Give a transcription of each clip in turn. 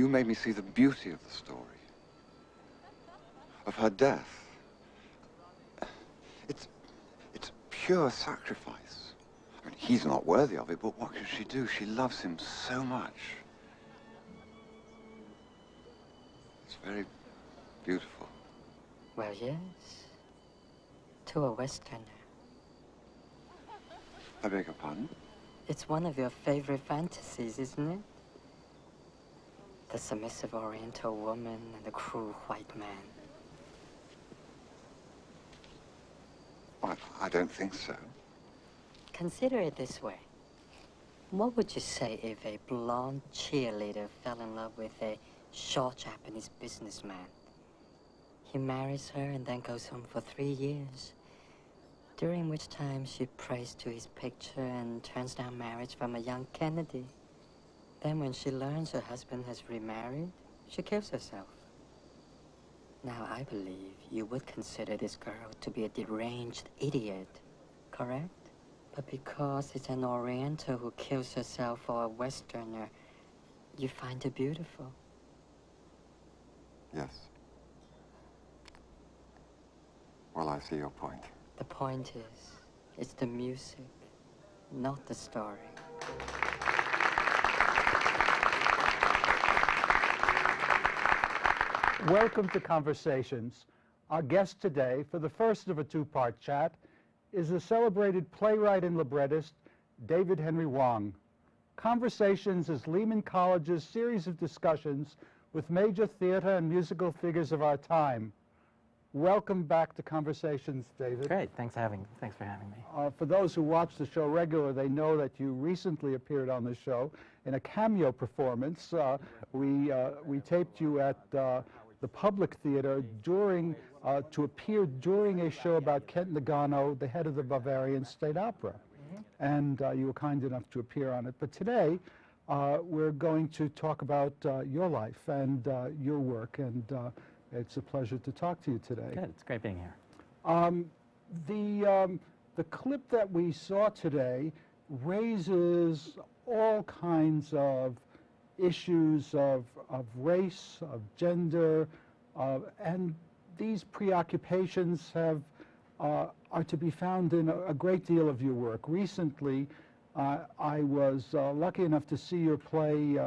You made me see the beauty of the story. Of her death. It's pure sacrifice. I mean, he's not worthy of it, but what can she do? She loves him so much. It's very beautiful. Well, yes. To a Westerner. I beg your pardon? It's one of your favorite fantasies, isn't it? The submissive Oriental woman and the cruel white man. Well, I don't think so. Consider it this way. What would you say if a blonde cheerleader fell in love with a short Japanese businessman? He marries her and then goes home for 3 years, during which time she prays to his picture and turns down marriage from a young Kennedy. Then when she learns her husband has remarried, she kills herself. Now, I believe you would consider this girl to be a deranged idiot, correct? But because it's an Oriental who kills herself for a Westerner, you find her beautiful. Yes. Well, I see your point. The point is, it's the music, not the story. Welcome to Conversations. Our guest today, for the first of a two-part chat, is the celebrated playwright and librettist, David Henry Hwang. Conversations is Lehman College's series of discussions with major theater and musical figures of our time. Welcome back to Conversations, David. Great, thanks for having me. For those who watch the show regularly, they know that you recently appeared on the show in a cameo performance. We taped you at the Public Theater during to appear during a show about Kent Nagano, the head of the Bavarian State Opera. And you were kind enough to appear on it. But today, we're going to talk about your life and your work, and it's a pleasure to talk to you today. Good, it's great being here. The clip that we saw today raises all kinds of issues of race, of gender, and these preoccupations are to be found in a great deal of your work. Recently, I was lucky enough to see your play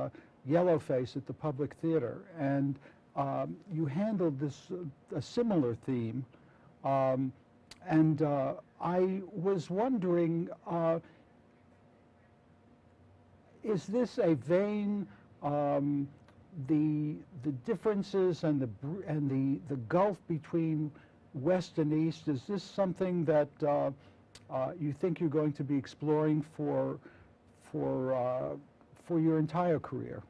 Yellowface at the Public Theater, and you handled a similar theme, and I was wondering, is this a vein, the differences and the gulf between West and East? Is this something that you think you're going to be exploring for your entire career?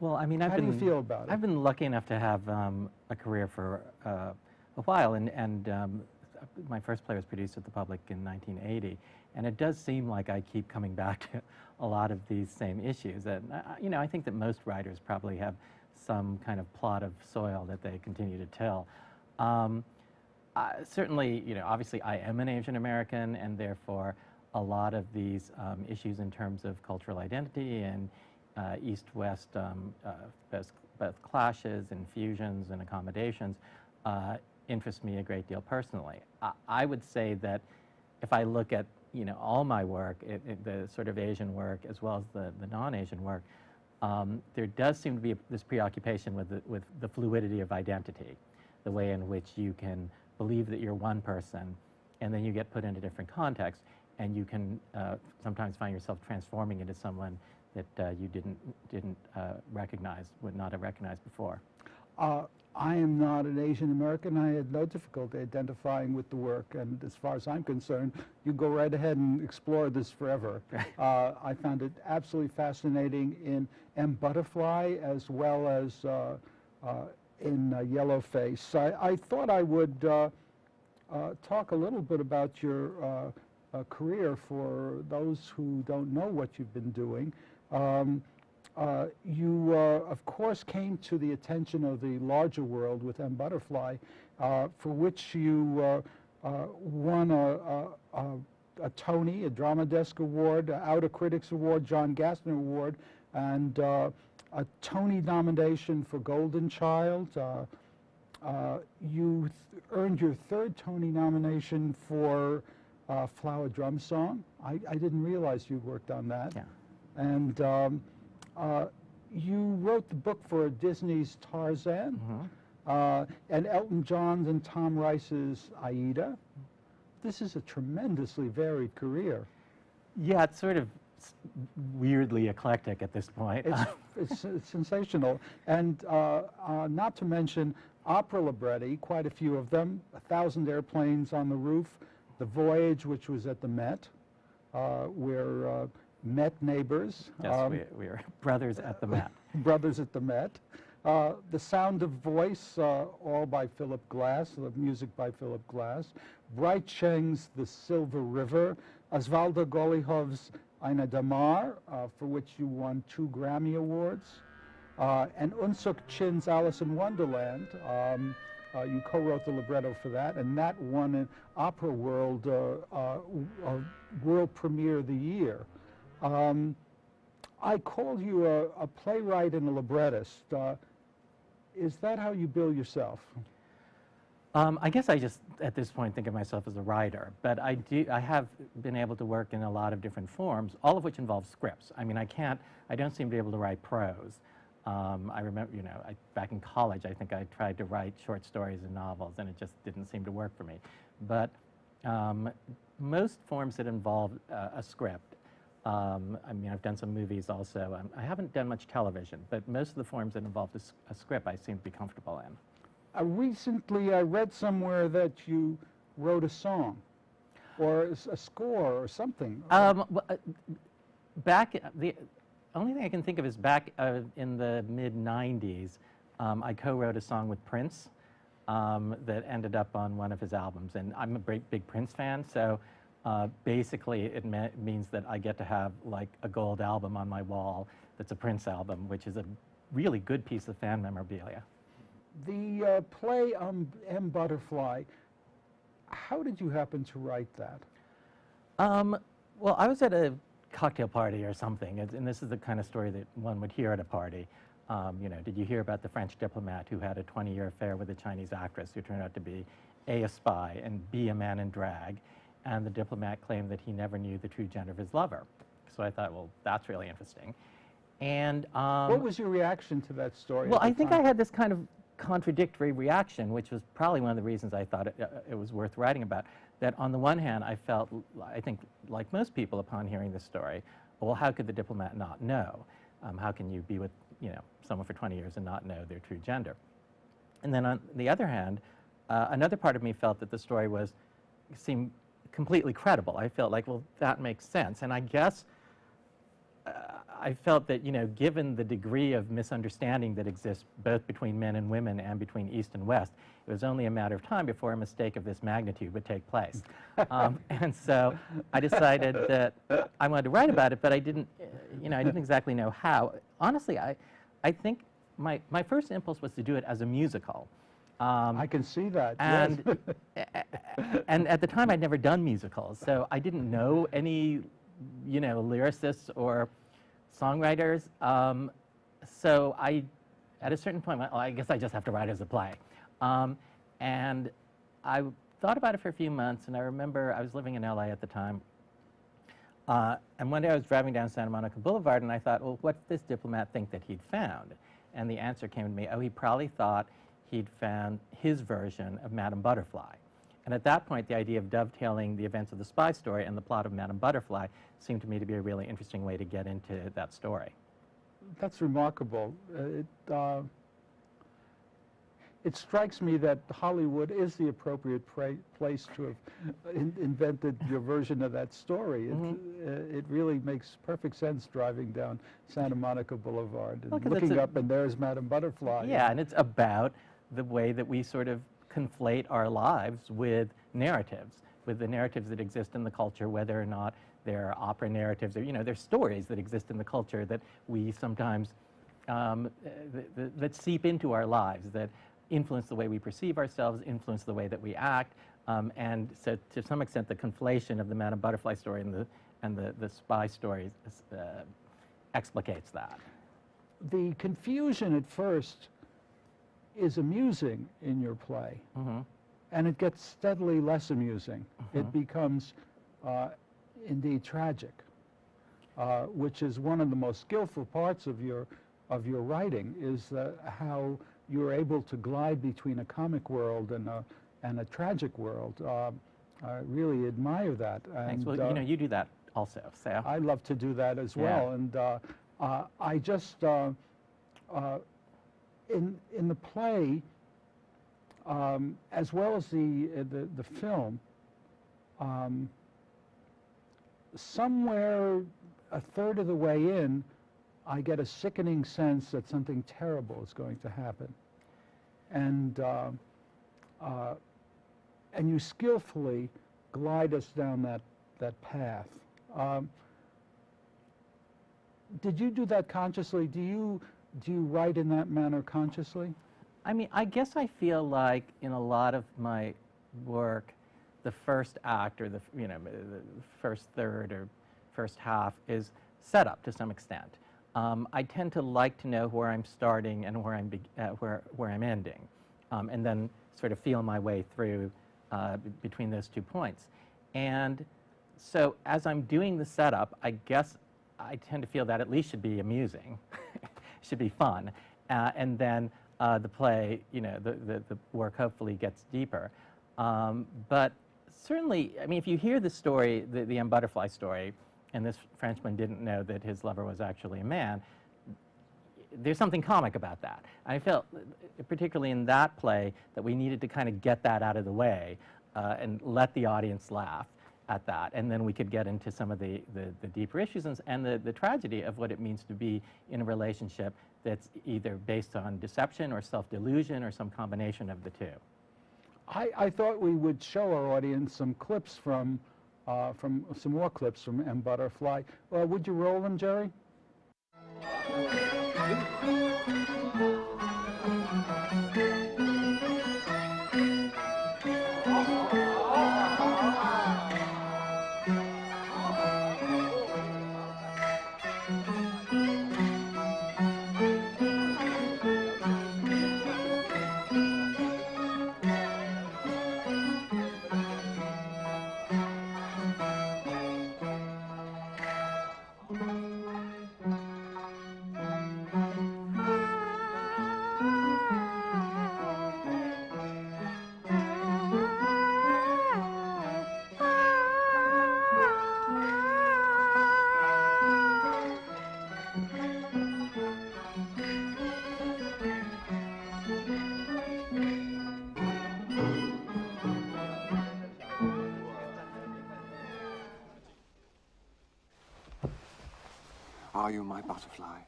Well, I mean, how do you feel about it? I've been lucky enough to have a career for a while, and my first play was produced at the Public in 1980, and it does seem like I keep coming back to a lot of these same issues. And you know, I think that most writers probably have some kind of plot of soil that they continue to tell. Certainly, you know, obviously I am an Asian American, and therefore a lot of these issues in terms of cultural identity and East-West both clashes and fusions and accommodations interest me a great deal personally. I would say that if I look at, you know, all my work, the sort of Asian work as well as the non-Asian work, there does seem to be this preoccupation with the fluidity of identity, the way in which you can believe that you're one person, and then you get put into different contexts, and you can sometimes find yourself transforming into someone that you didn't recognize, would not have recognized before. I am not an Asian American. I had no difficulty identifying with the work, and as far as I'm concerned, you go right ahead and explore this forever. I found it absolutely fascinating in M. Butterfly as well as in Yellowface. I thought I would talk a little bit about your career for those who don't know what you've been doing. You, of course, came to the attention of the larger world with M. Butterfly, for which you won a Tony, a Drama Desk Award, Outer Critics Award, John Gassner Award, and a Tony nomination for Golden Child. You earned your third Tony nomination for Flower Drum Song. I didn't realize you worked on that. Yeah. And you wrote the book for Disney's Tarzan, and Elton John's and Tom Rice's Aida. This is a tremendously varied career. Yeah, it's sort of weirdly eclectic at this point. It's sensational. And not to mention opera libretti, quite a few of them, 1,000 Airplanes on the Roof, The Voyage, which was at the Met. We're Met neighbors. Yes, we are brothers at the Met. Brothers at the Met. The Sound of Voice, all by Philip Glass, the music by Philip Glass. Bright Cheng's The Silver River. Osvaldo Golihov's Aina Damar, for which you won 2 Grammy Awards. And Unsuk Chin's Alice in Wonderland. You co-wrote the libretto for that, and that won an Opera World World Premiere of the Year. I call you a playwright and a librettist. Is that how you bill yourself? I guess I just, at this point, think of myself as a writer, but I have been able to work in a lot of different forms, all of which involve scripts. I mean, I don't seem to be able to write prose. I remember, back in college, I think I tried to write short stories and novels, and it just didn't seem to work for me. But most forms that involve a script, I mean, I've done some movies also. I haven't done much television, but most of the forms that involve a script I seem to be comfortable in. Recently, I read somewhere that you wrote a song, or a score, or something. The only thing I can think of is back in the mid-'90s, I co-wrote a song with Prince that ended up on one of his albums. And I'm a big Prince fan, so basically it means that I get to have like a gold album on my wall that's a Prince album, which is a really good piece of fan memorabilia. The play M. Butterfly, how did you happen to write that? Well, I was at a cocktail party or something, and this is the kind of story that one would hear at a party. Did you hear about the French diplomat who had a 20-year affair with a Chinese actress who turned out to be A, a spy, and B, a man in drag? And the diplomat claimed that he never knew the true gender of his lover. So I thought, well, that's really interesting. And what was your reaction to that story? Well, I think I had this kind of contradictory reaction, which was probably one of the reasons I thought it was worth writing about. That on the one hand, I felt, I think, like most people upon hearing this story, well, how could the diplomat not know? How can you be with, someone for 20 years and not know their true gender? And then on the other hand, another part of me felt that the story seemed completely credible. I felt like, well, that makes sense. And I guess I felt that, given the degree of misunderstanding that exists both between men and women and between East and West, it was only a matter of time before a mistake of this magnitude would take place. And so I decided that I wanted to write about it, but I didn't exactly know how. Honestly, I think my first impulse was to do it as a musical. I can see that. And, yes. And at the time, I'd never done musicals, so I didn't know any, lyricists or songwriters. So at a certain point, well, I guess I just have to write as a play. And I thought about it for a few months, and I remember I was living in LA at the time. And one day I was driving down Santa Monica Boulevard, and I thought, well, what does this diplomat think that he'd found? And the answer came to me, oh, he probably thought he'd found his version of Madame Butterfly. And at that point, the idea of dovetailing the events of the spy story and the plot of Madame Butterfly seemed to me to be a really interesting way to get into that story. That's remarkable. It strikes me that Hollywood is the appropriate place to have invented your version of that story. It really makes perfect sense driving down Santa Monica Boulevard and looking up, and there's Madame Butterfly. Yeah, and it's about the way that we sort of conflate our lives with narratives, with the narratives that exist in the culture, whether or not they're opera narratives or, they're stories that exist in the culture that we sometimes, that seep into our lives, that influence the way we perceive ourselves, influence the way that we act, and so to some extent the conflation of the Madame Butterfly story and the spy story explicates that. the confusion at first is amusing in your play, and it gets steadily less amusing. It becomes indeed tragic, which is one of the most skillful parts of your writing, is how you're able to glide between a comic world and a tragic world. I really admire that. Thanks. And, Well, you know, you do that also, so. I love to do that as well. And I just, in the play, as well as the film, somewhere a third of the way in, I get a sickening sense that something terrible is going to happen. And you skillfully glide us down that path. Did you do that consciously? Do you write in that manner consciously? I mean, I guess I feel like in a lot of my work, the first act or the first third or first half is set up to some extent. I tend to like to know where I'm starting and where I'm ending, and then sort of feel my way through between those 2 points. And so as I'm doing the setup, I guess I tend to feel that at least should be amusing, should be fun, and then the play, the work hopefully gets deeper. But certainly, I mean, if you hear the story, the M. Butterfly story, and this Frenchman didn't know that his lover was actually a man, there's something comic about that. I felt, particularly in that play, that we needed to kind of get that out of the way and let the audience laugh at that, and then we could get into some of the deeper issues and the tragedy of what it means to be in a relationship that's either based on deception or self-delusion or some combination of the two. I thought we would show our audience some clips from some more clips from M. Butterfly. Would you roll them, Jerry? Are you my butterfly?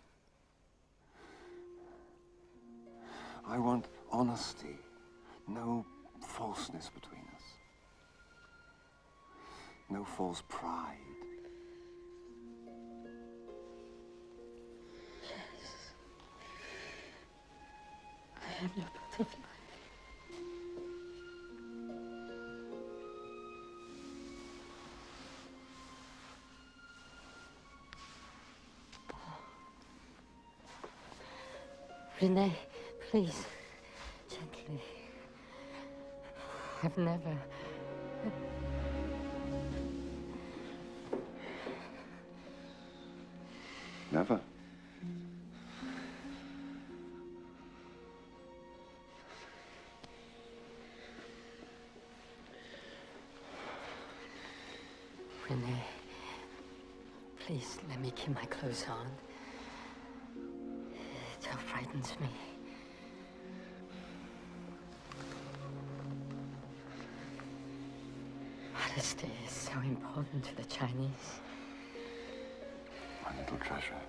I want honesty, no falseness between us. No false pride. Yes. I am your butterfly. Renee, please, gently. I've never... Never. Renee, please let me keep my clothes on. It frightens me. Modesty is so important to the Chinese. My little treasure.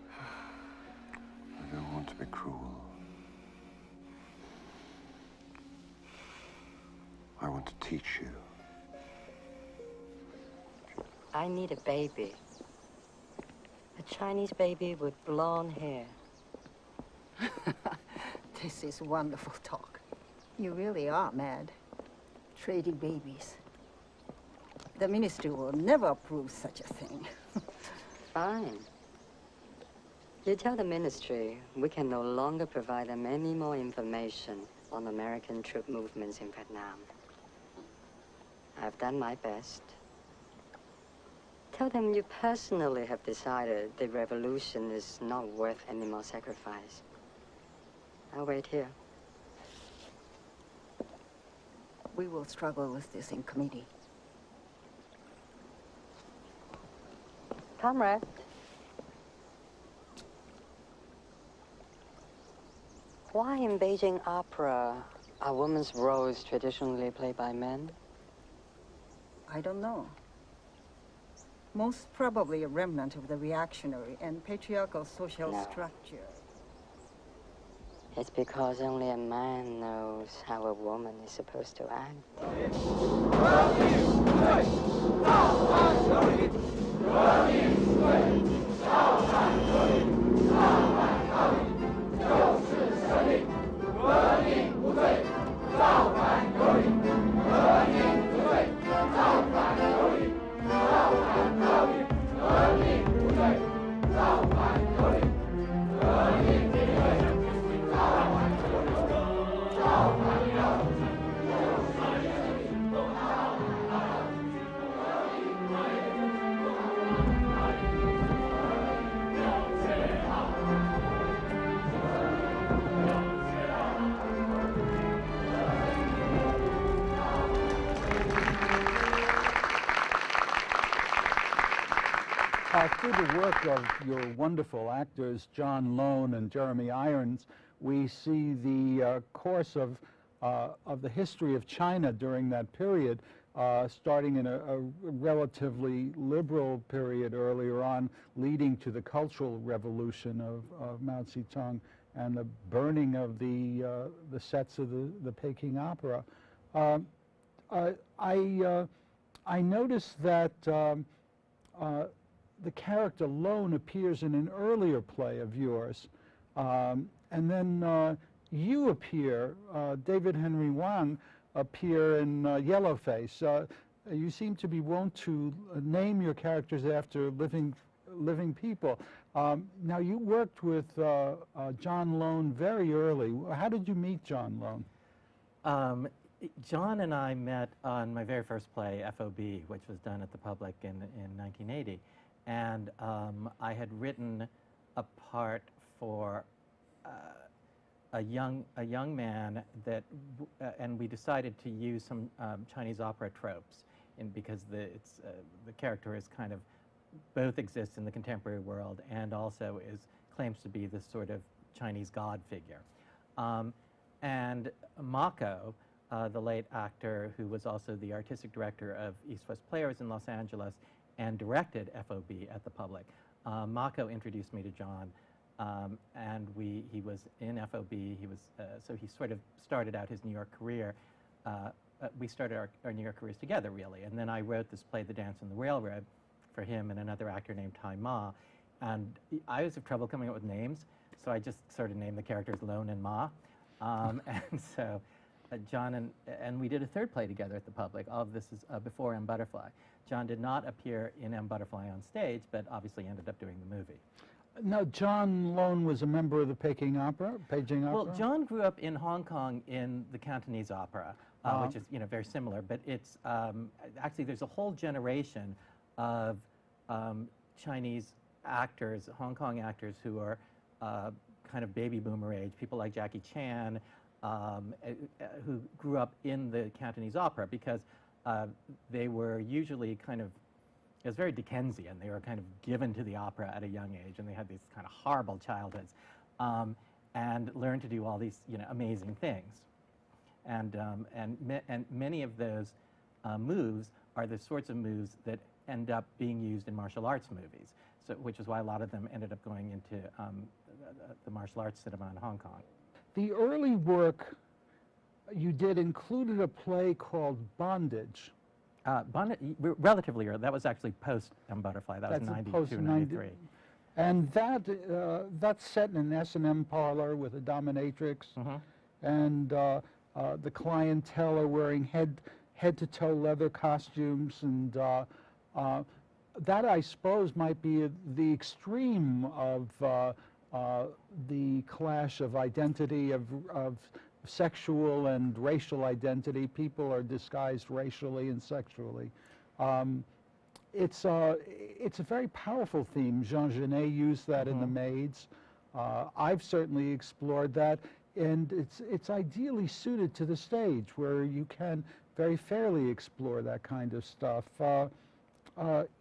I don't want to be cruel. I want to teach you. I need a baby. A Chinese baby with blonde hair. This is wonderful talk. You really are mad. Trading babies. The ministry will never approve such a thing. Fine. You tell the ministry we can no longer provide them any more information on American troop movements in Vietnam. I've done my best. Tell them you personally have decided the revolution is not worth any more sacrifice. I'll wait here. We will struggle with this in committee. Comrade. Why in Beijing opera are women's roles traditionally played by men? I don't know. Most probably a remnant of the reactionary and patriarchal social structure. It's because only a man knows how a woman is supposed to act. Through the work of your wonderful actors, John Lone and Jeremy Irons, we see the course of the history of China during that period, starting in a relatively liberal period earlier on, leading to the Cultural Revolution of Mao Zedong and the burning of the sets of the Peking Opera. I noticed that the character Lone appears in an earlier play of yours, and then you appear, David Henry Hwang, appear in Yellowface. You seem to be wont to name your characters after living people. Now, you worked with John Lone very early. How did you meet John Lone? John and I met on my very first play, FOB, which was done at the Public in 1980. And I had written a part for a young man that, and we decided to use some Chinese opera tropes, because the character is kind of both exists in the contemporary world and also claims to be this sort of Chinese god figure. And Mako, the late actor who was also the artistic director of East West Players in Los Angeles and directed FOB at the Public, Mako introduced me to John, and he was in FOB. So he sort of started out his New York career. We started our New York careers together, really. And then I wrote this play, The Dance on the Railroad, for him and another actor named Tai Ma. And I always have trouble coming up with names, so I just sort of named the characters Lone and Ma. And so John and we did a third play together at the Public. All of this is before M. Butterfly. John did not appear in M. Butterfly on stage, but obviously ended up doing the movie. Now, John Lone was a member of the Peking Opera? Well, John grew up in Hong Kong in the Cantonese Opera, which is very similar. But it's actually there's a whole generation of Chinese actors, Hong Kong actors, who are kind of baby boomer age. People like Jackie Chan, who grew up in the Cantonese Opera because they were usually it was very Dickensian. They were kind of given to the opera at a young age, and they had these kind of horrible childhoods, and learned to do all these amazing things. And many of those moves are the sorts of moves that end up being used in martial arts movies. So, which is why a lot of them ended up going into the martial arts cinema in Hong Kong. The early work you did included a play called Bondage. Relatively early. That was actually post M. Butterfly. That was 92, 93. And that's set in an S&M parlor with a dominatrix, and the clientele are wearing head-to-toe leather costumes, and that, I suppose, might be the extreme of the clash of identity, of sexual and racial identity. People are disguised racially and sexually. It's a very powerful theme. Jean Genet used that in The Maids. I've certainly explored that, and it's ideally suited to the stage where you can very fairly explore that kind of stuff.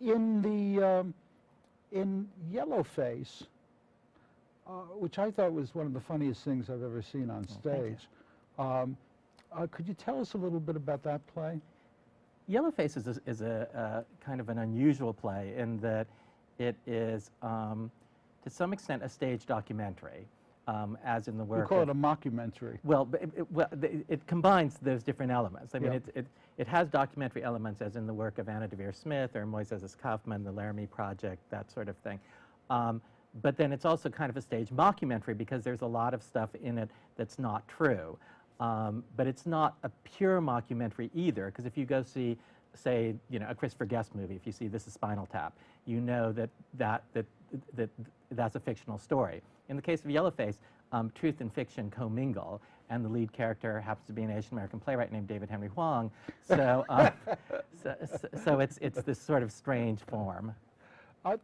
In Yellowface, which I thought was one of the funniest things I've ever seen on stage. Could you tell us a little bit about that play? Yellowface is a kind of an unusual play in that it is, to some extent, a stage documentary, as in the work. You call it a mockumentary. Well, it combines those different elements. I mean, it has documentary elements, as in the work of Anna Devere Smith or Moises Kaufman, the Laramie Project, that sort of thing. But then it's also kind of a stage mockumentary because there's a lot of stuff in it that's not true. But it's not a pure mockumentary either, because if you go see, say, a Christopher Guest movie, if you see This Is Spinal Tap, you know that's a fictional story. In the case of Yellowface, truth and fiction commingle, and the lead character happens to be an Asian American playwright named David Henry Hwang. So, so it's this sort of strange form.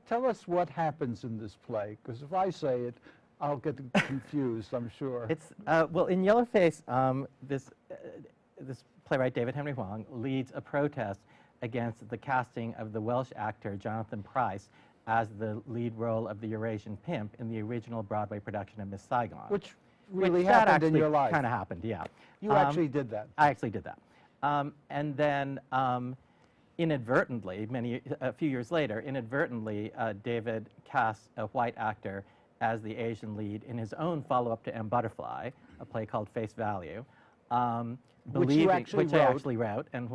Tell us what happens in this play, because if I say it, I'll get confused, I'm sure. It's, well, in Yellowface, this playwright, David Henry Hwang, leads a protest against the casting of the Welsh actor Jonathan Pryce as the lead role of the Eurasian pimp in the original Broadway production of Miss Saigon. Which really happened in your life. Kind of happened, yeah. You actually did that. I actually did that. And then inadvertently, a few years later, inadvertently, David cast a white actor as the Asian lead in his own follow-up to M. Butterfly, a play called Face Value, which I actually wrote, and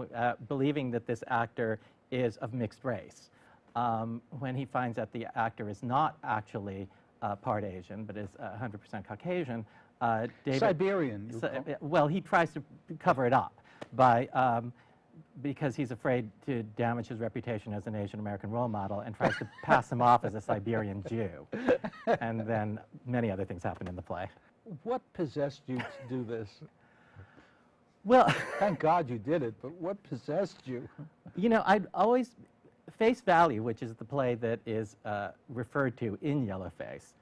believing that this actor is of mixed race. When he finds that the actor is not actually part Asian, but is 100% Caucasian, David... Siberian. Well, he tries to cover it up by... because he's afraid to damage his reputation as an Asian American role model and tries to pass him off as a Siberian Jew. And then many other things happen in the play. What possessed you to do this? Well... Thank God you did it, but what possessed you? I'd always... Face Value, which is the play that is referred to in Yellowface,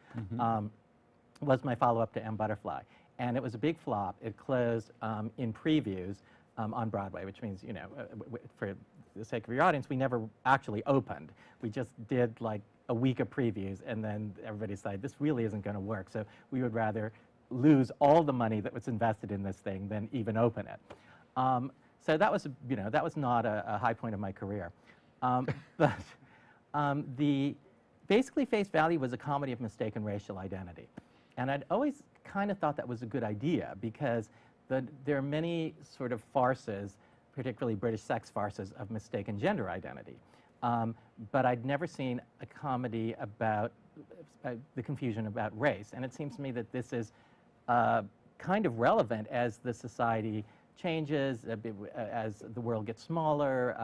was my follow-up to M. Butterfly. And it was a big flop. It closed in previews on Broadway, which means, for the sake of your audience, we never actually opened. We just did like a week of previews, and then everybody decided this really isn't going to work. So we would rather lose all the money that was invested in this thing than even open it. So that was, that was not a high point of my career. But basically Face Value was a comedy of mistaken racial identity. And I'd always kind of thought that was a good idea because there are many sort of farces, particularly British sex farces, of mistaken gender identity. But I'd never seen a comedy about the confusion about race. And it seems to me that this is kind of relevant as the society changes, as the world gets smaller,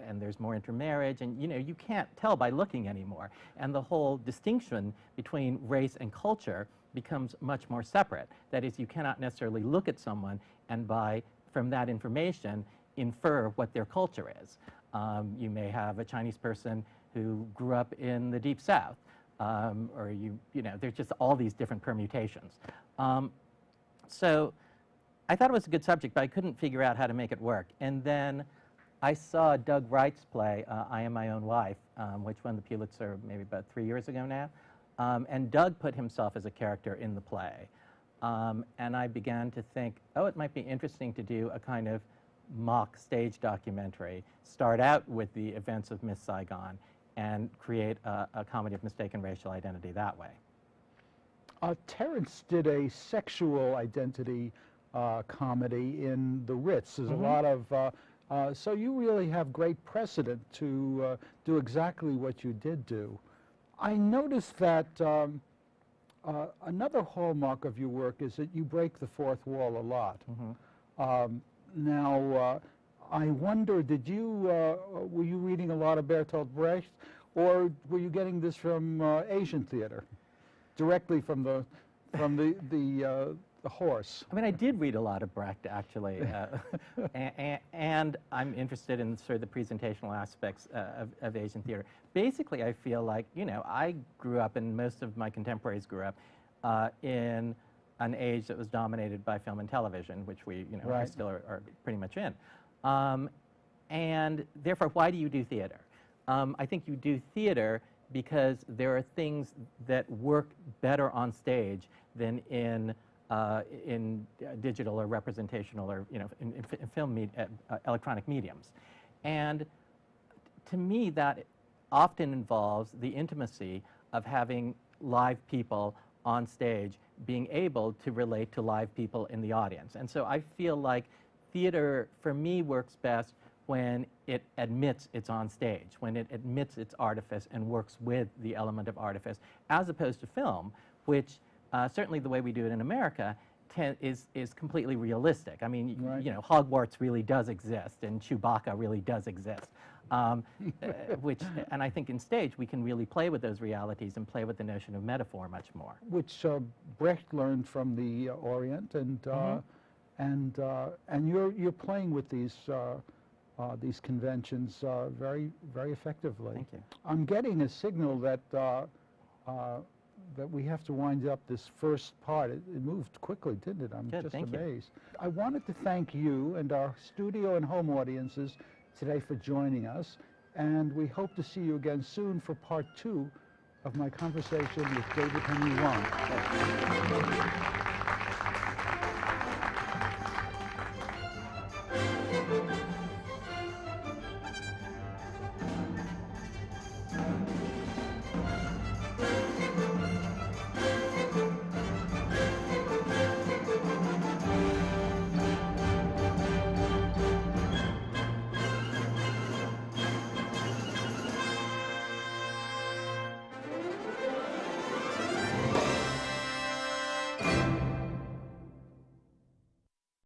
and there's more intermarriage, and you can't tell by looking anymore. And the whole distinction between race and culture becomes much more separate. That is, you cannot necessarily look at someone and from that information, infer what their culture is. You may have a Chinese person who grew up in the Deep South, or there's just all these different permutations. So I thought it was a good subject, but I couldn't figure out how to make it work. And then I saw Doug Wright's play, I Am My Own Wife, which won the Pulitzer maybe about 3 years ago now. And Doug put himself as a character in the play. And I began to think, oh, it might be interesting to do a kind of mock stage documentary, start out with the events of Miss Saigon, and create a comedy of mistaken racial identity that way. Terence did a sexual identity comedy in The Ritz. There's a lot of, so you really have great precedent to do exactly what you did do. I noticed that another hallmark of your work is that you break the fourth wall a lot. Now, I wonder, were you reading a lot of Bertolt Brecht, or were you getting this from Asian theater? directly from the horse. I mean, I did read a lot of Brecht, actually, and I'm interested in sort of the presentational aspects of Asian theater. Basically, I feel like, you know, I grew up, and most of my contemporaries grew up, in an age that was dominated by film and television, which we, you know, Right. still are pretty much in. And therefore, why do you do theater? I think you do theater because there are things that work better on stage than in digital or representational or, you know, in film electronic mediums. And to me, that often involves the intimacy of having live people on stage being able to relate to live people in the audience. And so I feel like theater, for me, works best when it admits it's on stage, when it admits its artifice and works with the element of artifice, as opposed to film, which certainly the way we do it in America is completely realistic. I mean, Right. you know, Hogwarts really does exist, and Chewbacca really does exist. Which, and I think in stage we can really play with those realities and play with the notion of metaphor much more. Which Brecht learned from the Orient, and you're playing with these conventions very, very effectively. Thank you. I'm getting a signal that that we have to wind up this first part. It moved quickly, didn't it? I'm Good, just thank you. amazed. I wanted to thank you and our studio and home audiences today for joining us, and we hope to see you again soon for part 2 of my conversation with David Henry Hwang.